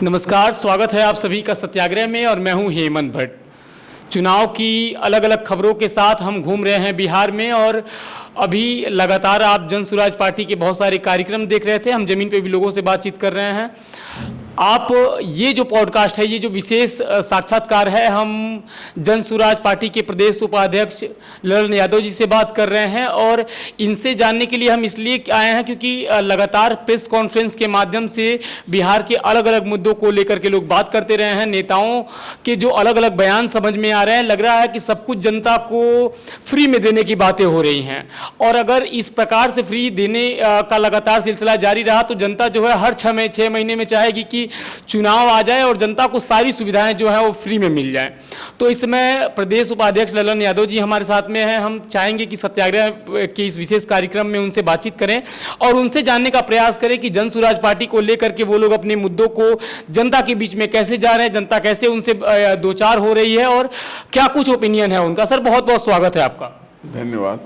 नमस्कार, स्वागत है आप सभी का सत्याग्रह में और मैं हूं हेमंत भट्ट। चुनाव की अलग अलग खबरों के साथ हम घूम रहे हैं बिहार में और अभी लगातार आप जन सुराज पार्टी के बहुत सारे कार्यक्रम देख रहे थे। हम जमीन पे भी लोगों से बातचीत कर रहे हैं। आप ये जो पॉडकास्ट है, ये जो विशेष साक्षात्कार है, हम जन सुराज पार्टी के प्रदेश उपाध्यक्ष ललन यादव जी से बात कर रहे हैं और इनसे जानने के लिए हम इसलिए आए हैं क्योंकि लगातार प्रेस कॉन्फ्रेंस के माध्यम से बिहार के अलग अलग मुद्दों को लेकर के लोग बात करते रहे हैं। नेताओं के जो अलग अलग बयान समझ में आ रहे हैं, लग रहा है कि सब कुछ जनता को फ्री में देने की बातें हो रही हैं और अगर इस प्रकार से फ्री देने का लगातार सिलसिला जारी रहा तो जनता जो है हर 6 महीने में चाहेगी कि चुनाव आ जाए और जनता को सारी सुविधाएं जो है वो फ्री में मिल जाएं। तो इस समय प्रदेश उपाध्यक्ष ललन यादव जी हमारे साथ में हैं। हम चाहेंगे कि सत्याग्रह के इस विशेष कार्यक्रम में उनसे बातचीत करें और उनसे जानने का प्रयास करें कि जन सुराज पार्टी को लेकर के वो लोग अपने मुद्दों को जनता के बीच में कैसे जा रहे हैं, जनता कैसे उनसे दो चार हो रही है और क्या कुछ ओपिनियन है उनका। सर, बहुत बहुत स्वागत है आपका। धन्यवाद।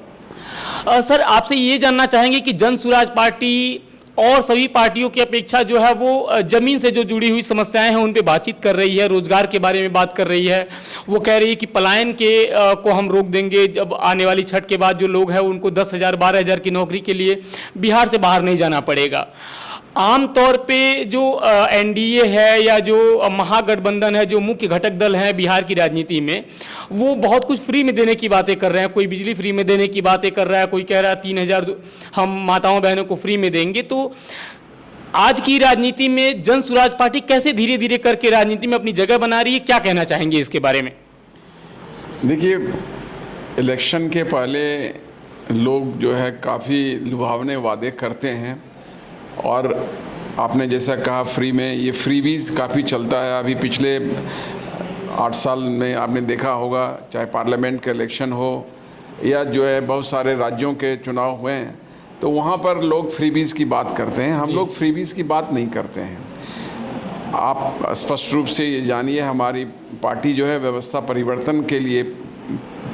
सर, आपसे ये जानना चाहेंगे कि जन सुराज पार्टी और सभी पार्टियों की अपेक्षा जो है वो जमीन से जो जुड़ी हुई समस्याएं हैं उन पे बातचीत कर रही है, रोजगार के बारे में बात कर रही है। वो कह रही है कि पलायन के को हम रोक देंगे। जब आने वाली छठ के बाद जो लोग हैं उनको 10,000 12,000 की नौकरी के लिए बिहार से बाहर नहीं जाना पड़ेगा। आम तौर पे जो एनडीए है या जो महागठबंधन है, जो मुख्य घटक दल हैं बिहार की राजनीति में, वो बहुत कुछ फ्री में देने की बातें कर रहे हैं। कोई बिजली फ्री में देने की बातें कर रहा है, कोई कह रहा है 3,000 हम माताओं बहनों को फ्री में देंगे। तो आज की राजनीति में जन सुराज पार्टी कैसे धीरे धीरे करके राजनीति में अपनी जगह बना रही है, क्या कहना चाहेंगे इसके बारे में? देखिए, इलेक्शन के पहले लोग जो है काफ़ी लुभावने वादे करते हैं और आपने जैसा कहा फ्री में, ये फ्रीबीज काफ़ी चलता है। अभी पिछले 8 साल में आपने देखा होगा, चाहे पार्लियामेंट के इलेक्शन हो या जो है बहुत सारे राज्यों के चुनाव हुए हैं, तो वहाँ पर लोग फ्रीबीज की बात करते हैं। हम लोग फ्रीबीज की बात नहीं करते हैं। आप स्पष्ट रूप से ये जानिए, हमारी पार्टी जो है व्यवस्था परिवर्तन के लिए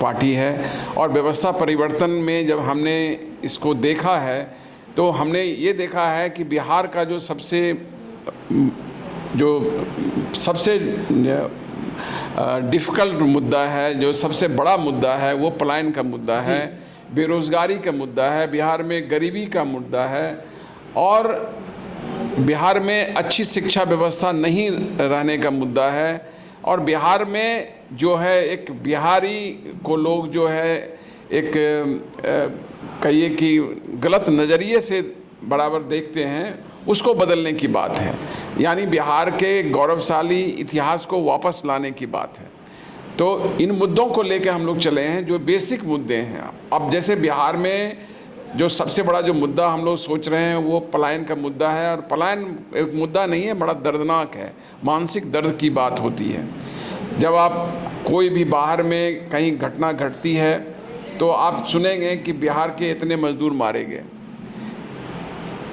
पार्टी है और व्यवस्था परिवर्तन में जब हमने इसको देखा है तो हमने ये देखा है कि बिहार का जो सबसे डिफ़िकल्ट मुद्दा है, जो सबसे बड़ा मुद्दा है, वो पलायन का मुद्दा है, बेरोज़गारी का मुद्दा है, बिहार में गरीबी का मुद्दा है और बिहार में अच्छी शिक्षा व्यवस्था नहीं रहने का मुद्दा है और बिहार में जो है एक बिहारी को लोग जो है एक कहिए कि गलत नज़रिए से बराबर देखते हैं, उसको बदलने की बात है। यानी बिहार के गौरवशाली इतिहास को वापस लाने की बात है। तो इन मुद्दों को लेकर हम लोग चले हैं, जो बेसिक मुद्दे हैं। अब जैसे बिहार में जो सबसे बड़ा जो मुद्दा हम लोग सोच रहे हैं वो पलायन का मुद्दा है और पलायन एक मुद्दा नहीं है, बड़ा दर्दनाक है, मानसिक दर्द की बात होती है। जब आप कोई भी बाहर में कहीं घटना घटती है तो आप सुनेंगे कि बिहार के इतने मजदूर मारे गए।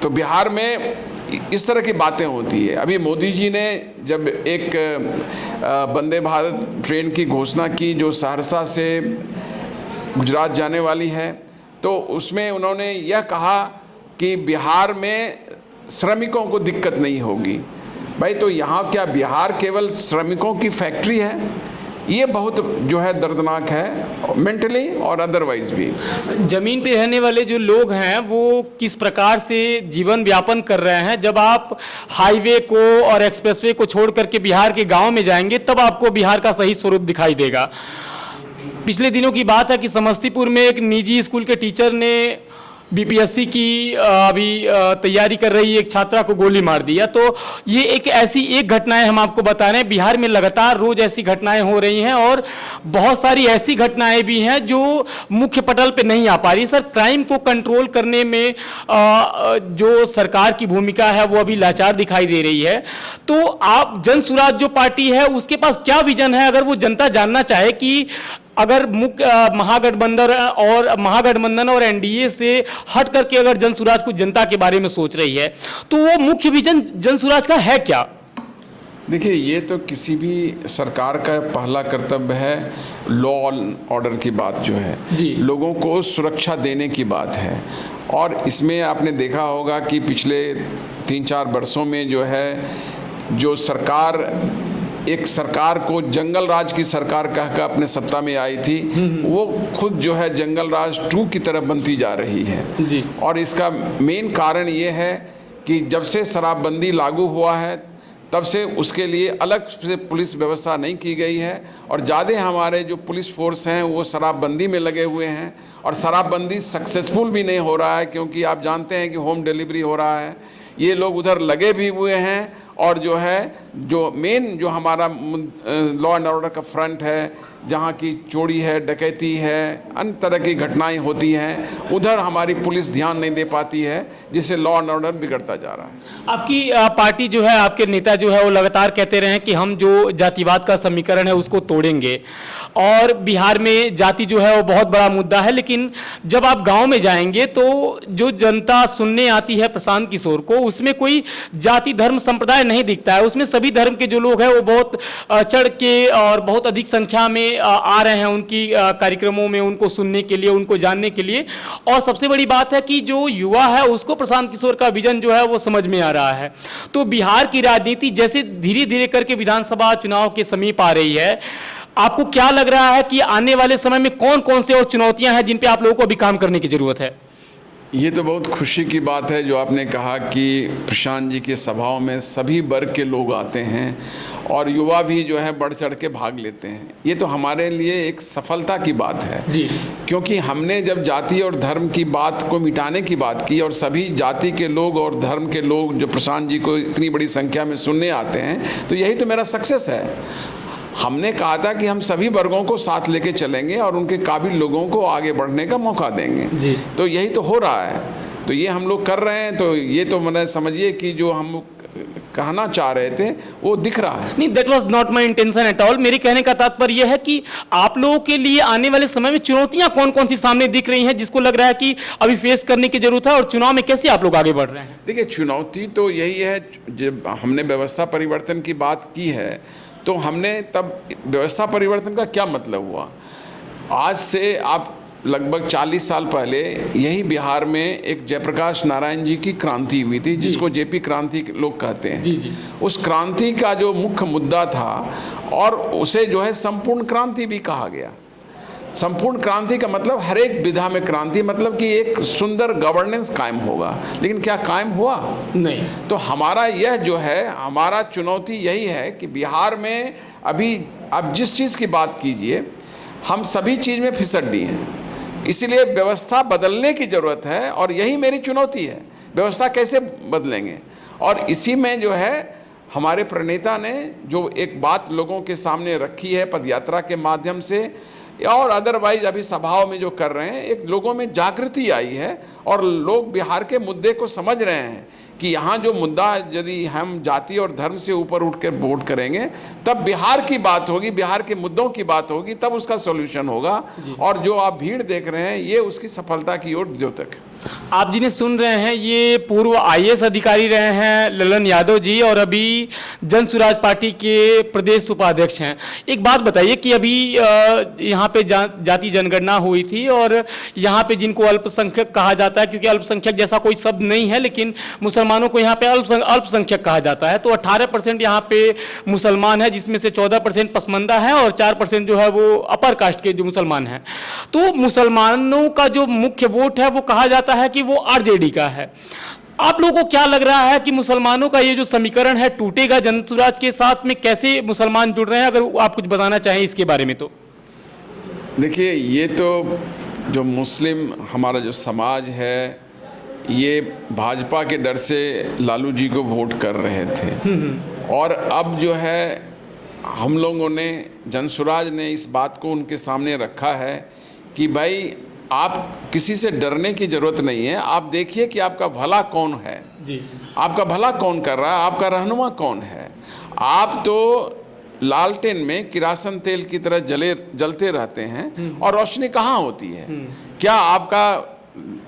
तो बिहार में इस तरह की बातें होती है। अभी मोदी जी ने जब एक वंदे भारत ट्रेन की घोषणा की जो सहरसा से गुजरात जाने वाली है, तो उसमें उन्होंने यह कहा कि बिहार में श्रमिकों को दिक्कत नहीं होगी। भाई, तो यहाँ क्या बिहार केवल श्रमिकों की फैक्ट्री है? ये बहुत जो है दर्दनाक है, मेंटली और अदरवाइज भी। जमीन पे रहने वाले जो लोग हैं वो किस प्रकार से जीवन व्यापन कर रहे हैं, जब आप हाईवे को और एक्सप्रेसवे को छोड़ करके बिहार के गांव में जाएंगे तब आपको बिहार का सही स्वरूप दिखाई देगा। पिछले दिनों की बात है कि समस्तीपुर में एक निजी स्कूल के टीचर ने बीपीएससी की अभी तैयारी कर रही एक छात्रा को गोली मार दिया। तो ये एक घटनाएं हम आपको बता रहे हैं। बिहार में लगातार रोज ऐसी घटनाएं हो रही हैं और बहुत सारी ऐसी घटनाएं भी हैं जो मुख्य पटल पे नहीं आ पा रही। सर, क्राइम को कंट्रोल करने में जो सरकार की भूमिका है वो अभी लाचार दिखाई दे रही है। तो आप जन सुराज जो पार्टी है उसके पास क्या विजन है, अगर वो जनता जानना चाहे कि अगर मुख्य महागठबंधन और एनडीए से हट करके अगर जन सुराज कुछ जनता के बारे में सोच रही है तो वो मुख्य विजन जन सुराज का है क्या? देखिए, ये तो किसी भी सरकार का पहला कर्तव्य है। लॉ एंड ऑर्डर की बात जो है, लोगों को सुरक्षा देने की बात है और इसमें आपने देखा होगा कि पिछले 3-4 वर्षों में जो है जो सरकार एक सरकार को जंगल राज की सरकार कहकर अपने सत्ता में आई थी, वो खुद जो है जंगल राज 2 की तरफ बनती जा रही है जी। और इसका मेन कारण ये है कि जब से शराबबंदी लागू हुआ है तब से उसके लिए अलग से पुलिस व्यवस्था नहीं की गई है और ज़्यादा हमारे जो पुलिस फोर्स हैं वो शराबबंदी में लगे हुए हैं और शराबबंदी सक्सेसफुल भी नहीं हो रहा है, क्योंकि आप जानते हैं कि होम डिलीवरी हो रहा है। ये लोग उधर लगे भी हुए हैं और जो है जो मेन जो हमारा लॉ एंड ऑर्डर का फ्रंट है, जहाँ की चोरी है, डकैती है, अन्य तरह की घटनाएं होती हैं, उधर हमारी पुलिस ध्यान नहीं दे पाती है, जिससे लॉ एंड ऑर्डर बिगड़ता जा रहा है। आपकी पार्टी जो है, आपके नेता जो है वो लगातार कहते रहे हैं कि हम जो जातिवाद का समीकरण है उसको तोड़ेंगे और बिहार में जाति जो है वो बहुत बड़ा मुद्दा है, लेकिन जब आप गांव में जाएंगे तो जो जनता सुनने आती है प्रशांत किशोर को, उसमें कोई जाति धर्म संप्रदाय नहीं दिखता है। उसमें सभी धर्म के जो लोग हैं वो बहुत चढ़ के और बहुत अधिक संख्या में आ रहे हैं उनकी कार्यक्रमों में, उनको सुनने के लिए, उनको जानने के लिए। और सबसे बड़ी बात है कि जो युवा है उसको प्रशांत किशोर का विजन जो है वो समझ में आ रहा है। तो बिहार की राजनीति जैसे धीरे धीरे करके विधानसभा चुनाव के समीप आ रही है, आपको क्या लग रहा है कि आने वाले समय में कौन कौन से और चुनौतियां हैं जिन पे आप लोगों को अभी काम करने की जरूरत है? ये तो बहुत खुशी की बात है जो आपने कहा कि प्रशांत जी के सभाओं में सभी वर्ग के लोग आते हैं और युवा भी जो है बढ़ चढ़ के भाग लेते हैं। ये तो हमारे लिए एक सफलता की बात है जी, क्योंकि हमने जब जाति और धर्म की बात को मिटाने की बात की और सभी जाति के लोग और धर्म के लोग जो प्रशांत जी को इतनी बड़ी संख्या में सुनने आते हैं, तो यही तो मेरा सक्सेस है। हमने कहा था कि हम सभी वर्गों को साथ लेके चलेंगे और उनके काबिल लोगों को आगे बढ़ने का मौका देंगे जी। तो यही तो हो रहा है, तो ये हम लोग कर रहे हैं। तो ये तो मैंने समझिए कि जो हम कहना चाह रहे थे वो दिख रहा है। नहीं, that was not my intention at all. मेरे कहने का तात्पर्य यह है कि आप लोगों के लिए आने वाले समय में चुनौतियां कौन कौन सी सामने दिख रही हैं जिसको लग रहा है कि अभी फेस करने की जरूरत है, और चुनाव में कैसे आप लोग आगे बढ़ रहे हैं? देखिए, चुनौती तो यही है, जब हमने व्यवस्था परिवर्तन की बात की है तो हमने तब व्यवस्था परिवर्तन का क्या मतलब हुआ, आज से आप लगभग 40 साल पहले यही बिहार में एक जयप्रकाश नारायण जी की क्रांति हुई थी, जिसको जेपी क्रांति लोग कहते हैं। जी जी। उस क्रांति का जो मुख्य मुद्दा था, और उसे जो है संपूर्ण क्रांति भी कहा गया। संपूर्ण क्रांति का मतलब हर एक विधा में क्रांति, मतलब कि एक सुंदर गवर्नेंस कायम होगा। लेकिन क्या कायम हुआ? नहीं। तो हमारा यह जो है, हमारा चुनौती यही है कि बिहार में अभी आप जिस चीज़ की बात कीजिए, हम सभी चीज़ में फिसट दिए हैं। इसीलिए व्यवस्था बदलने की ज़रूरत है और यही मेरी चुनौती है, व्यवस्था कैसे बदलेंगे। और इसी में जो है हमारे प्रणेता ने जो एक बात लोगों के सामने रखी है पदयात्रा के माध्यम से और अदरवाइज अभी सभाओं में जो कर रहे हैं, एक लोगों में जागृति आई है और लोग बिहार के मुद्दे को समझ रहे हैं कि यहाँ जो मुद्दा, यदि हम जाति और धर्म से ऊपर उठ कर वोट करेंगे तब बिहार की बात होगी, बिहार के मुद्दों की बात होगी, तब उसका सॉल्यूशन होगा। और जो आप भीड़ देख रहे हैं ये उसकी सफलता की ओर द्योतक है। आप जिन्हें सुन रहे हैं ये पूर्व आईएएस अधिकारी रहे हैं ललन यादव जी, और अभी जन सुराज पार्टी के प्रदेश उपाध्यक्ष हैं। एक बात बताइए कि अभी यहाँ पे जाति जनगणना हुई थी और यहाँ पे जिनको अल्पसंख्यक कहा जाता है, क्योंकि अल्पसंख्यक जैसा कोई शब्द नहीं है, लेकिन मुसलमानों को यहाँ पे अल्पसंख्यक कहा जाता है। तो 18% यहाँ पे मुसलमान है, जिसमें से 14% पसमानदा है और 4% जो है वो अपर कास्ट के जो मुसलमान हैं। तो मुसलमानों का जो मुख्य वोट है वो कहा जाता है कि वो आरजेडी का है। आप लोगों को क्या लग रहा है कि मुसलमानों का ये जो समीकरण है टूटेगा जन सुराज के साथ में? कैसे मुसलमान जुड़ रहे हैं, अगर आप कुछ बताना चाहें इसके बारे में तो? देखिए, ये तो जो मुस्लिम हमारा जो समाज है, ये भाजपा के डर से लालू जी को वोट कर रहे थे और अब जो है हम लोगों ने, जनसुराज ने इस बात को उनके सामने रखा है कि भाई आप किसी से डरने की ज़रूरत नहीं है, आप देखिए कि आपका भला कौन है जी। आपका भला कौन कर रहा है, आपका रहनुमा कौन है। आप तो लालटेन में किरासन तेल की तरह जलते रहते हैं और रोशनी कहाँ होती है। क्या आपका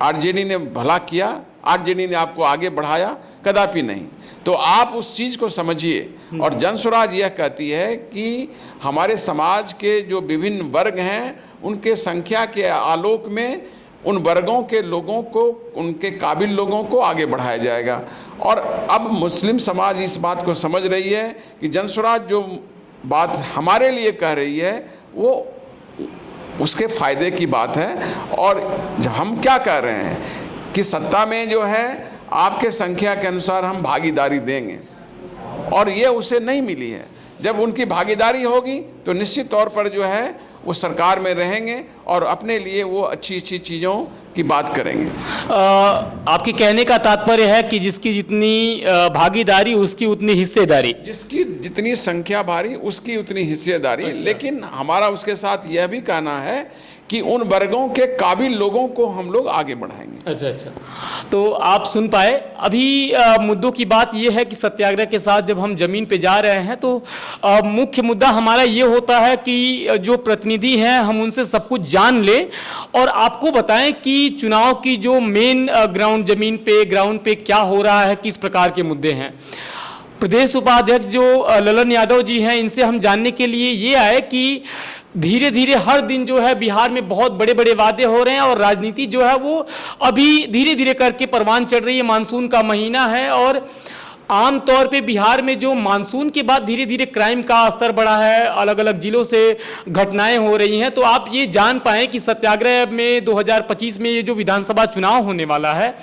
आरजेडी ने भला किया? आरजेडी ने आपको आगे बढ़ाया? कदापि नहीं। तो आप उस चीज़ को समझिए। और जनसुराज यह कहती है कि हमारे समाज के जो विभिन्न वर्ग हैं उनके संख्या के आलोक में उन वर्गों के लोगों को, उनके काबिल लोगों को आगे बढ़ाया जाएगा। और अब मुस्लिम समाज इस बात को समझ रही है कि जनसुराज जो बात हमारे लिए कह रही है वो उसके फ़ायदे की बात है। और जब हम क्या कह रहे हैं कि सत्ता में जो है आपके संख्या के अनुसार हम भागीदारी देंगे, और ये उसे नहीं मिली है। जब उनकी भागीदारी होगी तो निश्चित तौर पर जो है वो सरकार में रहेंगे और अपने लिए वो अच्छी अच्छी चीज़ों की बात करेंगे। आपके कहने का तात्पर्य है कि जिसकी जितनी भागीदारी उसकी उतनी हिस्सेदारी, जिसकी जितनी संख्या भारी उसकी उतनी हिस्सेदारी। अच्छा। लेकिन हमारा उसके साथ यह भी कहना है कि उन वर्गों के काबिल लोगों को हम लोग आगे बढ़ाएंगे। अच्छा। तो आप सुन पाए, अभी मुद्दों की बात यह है कि सत्याग्रह के साथ जब हम जमीन पे जा रहे हैं तो मुख्य मुद्दा हमारा ये होता है कि जो प्रतिनिधि हैं हम उनसे सब कुछ जान लें और आपको बताएं कि चुनाव की जो मेन ग्राउंड पे क्या हो रहा है, किस प्रकार के मुद्दे हैं। प्रदेश उपाध्यक्ष जो ललन यादव जी हैं, इनसे हम जानने के लिए ये आए कि धीरे धीरे हर दिन जो है बिहार में बहुत बड़े बड़े वादे हो रहे हैं और राजनीति जो है वो अभी धीरे धीरे करके परवान चढ़ रही है। मानसून का महीना है और आम तौर पे बिहार में जो मानसून के बाद धीरे धीरे क्राइम का स्तर बढ़ा है, अलग अलग जिलों से घटनाएं हो रही हैं। तो आप ये जान पाएं कि सत्याग्रह में 2025 में ये जो विधानसभा चुनाव होने वाला है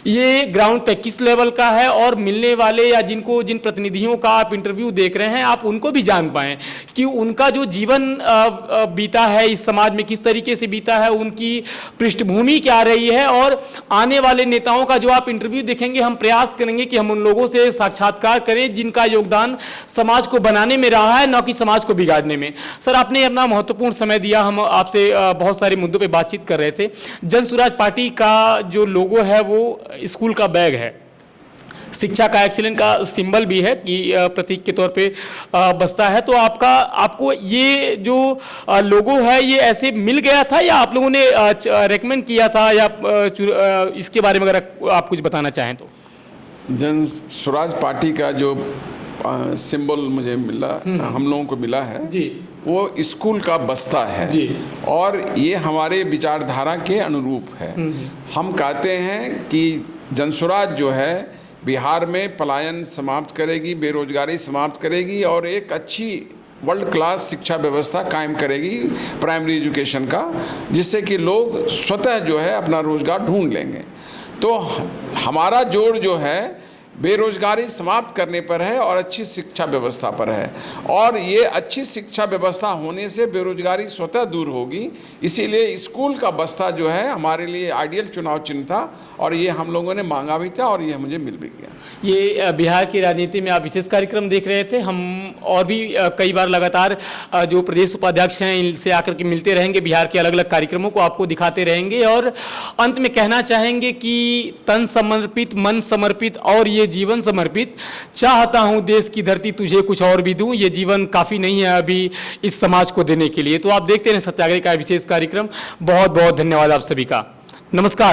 ये ग्राउंड पे किस लेवल का है, और मिलने वाले या जिन प्रतिनिधियों का आप इंटरव्यू देख रहे हैं आप उनको भी जान पाएं कि उनका जो जीवन बीता है इस समाज में किस तरीके से बीता है, उनकी पृष्ठभूमि क्या रही है। और आने वाले नेताओं का जो आप इंटरव्यू देखेंगे हम प्रयास करेंगे कि हम उन लोगों से साक्षात्कार करें जिनका योगदान समाज को बनाने में रहा है, न कि समाज को बिगाड़ने में। सर, आपने अपना महत्वपूर्ण समय दिया, हम आपसे बहुत सारे मुद्दों पर बातचीत कर रहे थे। जनसुराज पार्टी का जो लोगो है वो स्कूल का बैग है, शिक्षा का एक्सीलेंट का सिंबल भी है कि प्रतीक के तौर पे बसता है। तो आपको ये जो लोगो है ये ऐसे मिल गया था या आप लोगों ने रेकमेंड किया था, या इसके बारे में अगर आप कुछ बताना चाहें तो। जन स्वराज पार्टी का जो सिंबल मुझे मिला, हम लोगों को मिला है जी, वो स्कूल का बस्ता है जी। और ये हमारे विचारधारा के अनुरूप है। हम कहते हैं कि जनसुराज जो है बिहार में पलायन समाप्त करेगी, बेरोजगारी समाप्त करेगी और एक अच्छी वर्ल्ड क्लास शिक्षा व्यवस्था कायम करेगी प्राइमरी एजुकेशन का, जिससे कि लोग स्वतः जो है अपना रोजगार ढूंढ लेंगे। तो हमारा जोर जो है बेरोजगारी समाप्त करने पर है और अच्छी शिक्षा व्यवस्था पर है, और ये अच्छी शिक्षा व्यवस्था होने से बेरोजगारी स्वतः दूर होगी। इसीलिए स्कूल का बस्ता जो है हमारे लिए आइडियल चुनाव चिन्ह था और ये हम लोगों ने मांगा भी था और ये मुझे मिल भी गया। ये बिहार की राजनीति में आप विशेष कार्यक्रम देख रहे थे, हम और भी कई बार लगातार जो प्रदेश उपाध्यक्ष हैं इनसे आकर के मिलते रहेंगे, बिहार के अलग अलग कार्यक्रमों को आपको दिखाते रहेंगे। और अंत में कहना चाहेंगे कि तन समर्पित, मन समर्पित और ये जीवन समर्पित, चाहता हूं देश की धरती तुझे कुछ और भी दूं। ये जीवन काफ़ी नहीं है अभी इस समाज को देने के लिए। तो आप देखते रहें सत्याग्रह का विशेष कार्यक्रम। बहुत बहुत धन्यवाद आप सभी का। नमस्कार।